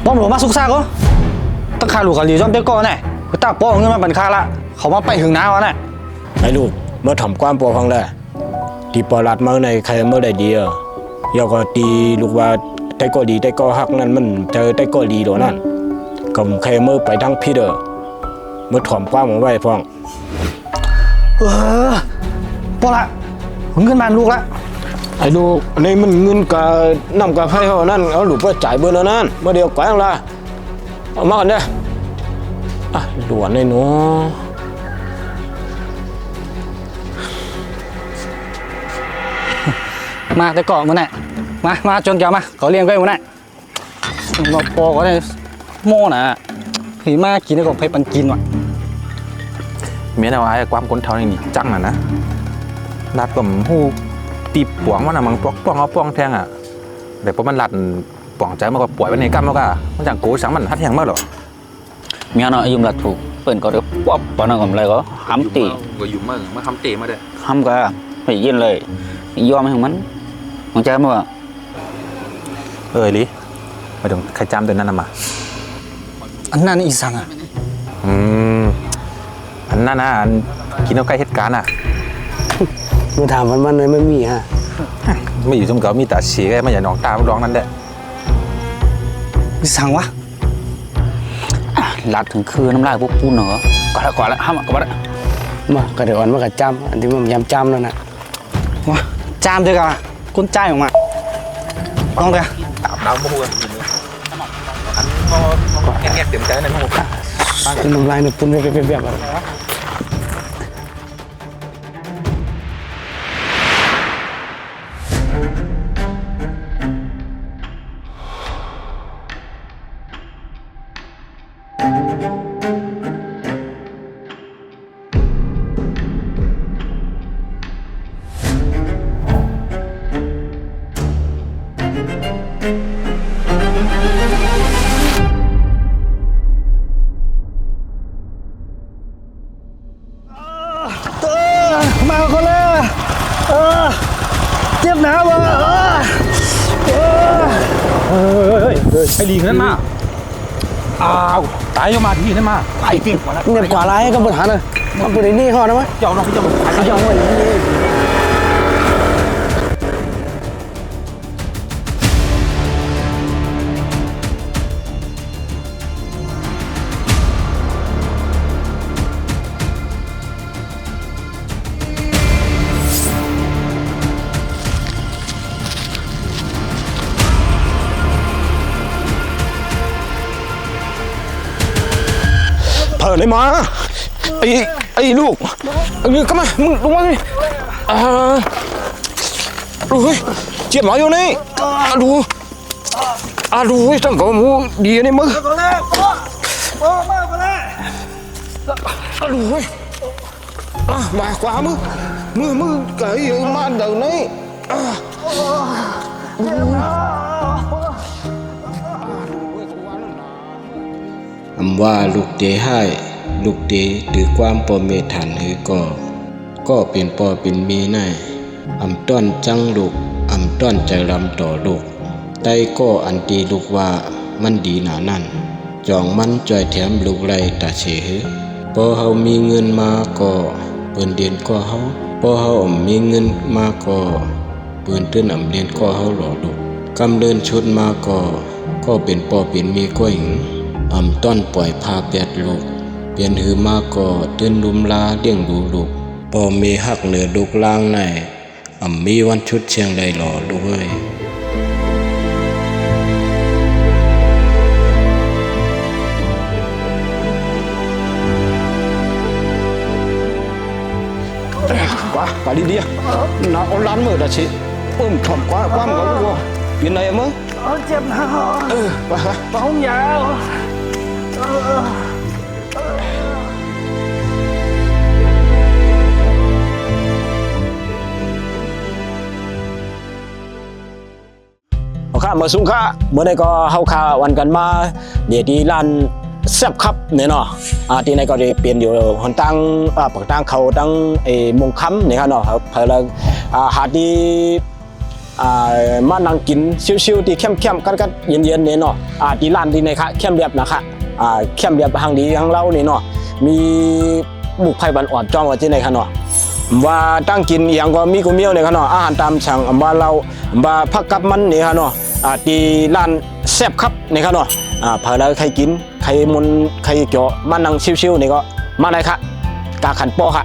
ป้อมหลวงมาสุกซากก็ตั้งขาลูกขาหลีจอมเต้ก้อนแน่คือตาป้อเงินมาบันคาละเขามาไปหึงน้าวะน่ะไอ้ลูกเมื่อทำความปวดฟังได้ตีปอลัดมาในใครเมื่อใดดีอยากก็ตีลูกว่าไต้ก็ดีไต้ก็ฮักนั่นมันเจอไต้ก็ดีโดนั่นก็ใครเมื่อไปทั้งพี่เมื่อถอมความมาไว้ฟังป้อละเงินมาลูกละไอ้ลูกในมันเงินกับน้ำกับไฟเขานั่นเอาลูกไปจ่ายเบอร์แล้วนั่นเมื่อเดียวก่อนละเอามากันเด้อหลวนเลยเนาะมาแต่ก่อนมันน่ะมาจนแกมาเขาเลี้ยงไว้มันน่ะมาปอก็ได้โม่น่ะผีมากินได้ของไผ่ปันกินว่ะเมียนเอาไอ้ความคนเท่านี้จังนะรัดกับหูตีป่วงมันอะมันป่วงเอาป่วงแทงอ่ะแต่พอมันรัดป่วงใจมันก็ป่วยไปในกล้ามแล้วก็มันจังโก้สังมันฮัดแทงมากหรอเมียน้อยยุ่มรัดถูกเปิ่นก็ได้ป๊อบปอนนั่งกับอะไรก็ห้ำตีก็อยู่มาทำเตะมาเด้ห้ำก็ไปยินเลยยอมให้ของมันใจมั้งลิมาถึงใครจำเดือนนั้นมาอันนั้นอีสังอ่ะอันนั้นนะกินเอาใกล้เหตุการณ์อ่ะเมื่อถามมันเลยไม่มีฮะไม่อยู่ตรงเก่ามีแต่เสียไม่อย่าหนองตาร้องนั่นแหละอีสังวะหลัดถึงคืนน้ำลายพวกปูนเหรอก่อนละห้ามก่อนละมากระเดี๋ยวมันกระจำอันที่มันยำจำแล้วนะว่าจามเถอะกันก้นใจออกมาต้องเลยตามเราโมโหแง่เต็มใจนั่นโมโหคือน้ำลายเนี่ยปุ่นแบบอะไรมาคนเลยเจ็บหนาววะไอ้ลีนั่นมาตายออกมาที่นั่นมาไอ้ติดเนี่ยกว่าไรก็ปัญหาเลยมันเป็นนี่ห่อนะมั้ยเจ้าน้องพี่เจ้าเจ้าไว้เลยมาไอ้ลูกนี่ก็มามึงลงมาดิดูเฮ้ยเจ็บหมาอยู่นี่ดูตั้งกับมูดีนี่มึงดูเฮ้ยมาขวามือไก่มาเดินนี่ว่าลูกเตะให้ลูกเตะถือความปอเมฐานหือก็เป็นปอเป็นมีน่ายต้อนจังลูกต้อนใจรำต่อลูกไต้ก็อันตีลูกว่ามันดีหนานั่นจองมันจอยแถมลูกไรตาเฉยพอเฮามีเงินมาก็เปิ้นเดียนก็เฮาพอเฮามีเงินมาก็เปิ้นตื้นเรียนก็เฮาหล่อลูกกำเดินชุดมาก็เป็นปอเป็นมีก็หญิงต้อนปล่อยพาแปดลูกเปลี่ยนหือมาก็ตื่นลุมลาเลี้ยงดูลูกพอมีหักเหนือลูกล่างในมีวันชุดเชียงใดหล่อลูกเอ้ยกว่าดีๆน่าเอาล้านมือได้สิถอมความกับวัวเป็นไงมั้งเจ็บหนาไปห้องยาวข้ามาสูงข้าเมื่อใดก็เฮาข้าวันกันมาเดี๋ยวที่ร้านแซ่บครับเนี่ยเนาะที่ไหนก็ได้เปลี่ยนอยู่หนตั้งปากตั้งเขาตั้งมงคำเนี่ยครับเนาะเพื่อหาดี มานั่งกินชิวๆที่เข้มๆกันๆเย็นๆนี่เนาะที่ร้านที่ไหนคะเข้มแบบนะคะเข้มแบบทางดีทางเรานี่เนาะมีบุกไผ่บันอ่อนจ้องว่าที่ไหนคะเนาะว่าตั้งกินอหย่างก็มีกูเมียวนี่ค่ะเนาะอาหารตามสั่งว่าเราว่าผักกับมันนี่ค่ะเนาะที่ร้านแซ่บครับนี่ค่ะเนาะเผื่อเราใครกินใครมุนใครเจาะมานั่งชิวๆนี่ก็มาได้ค่ะกาขันโปะค่ะ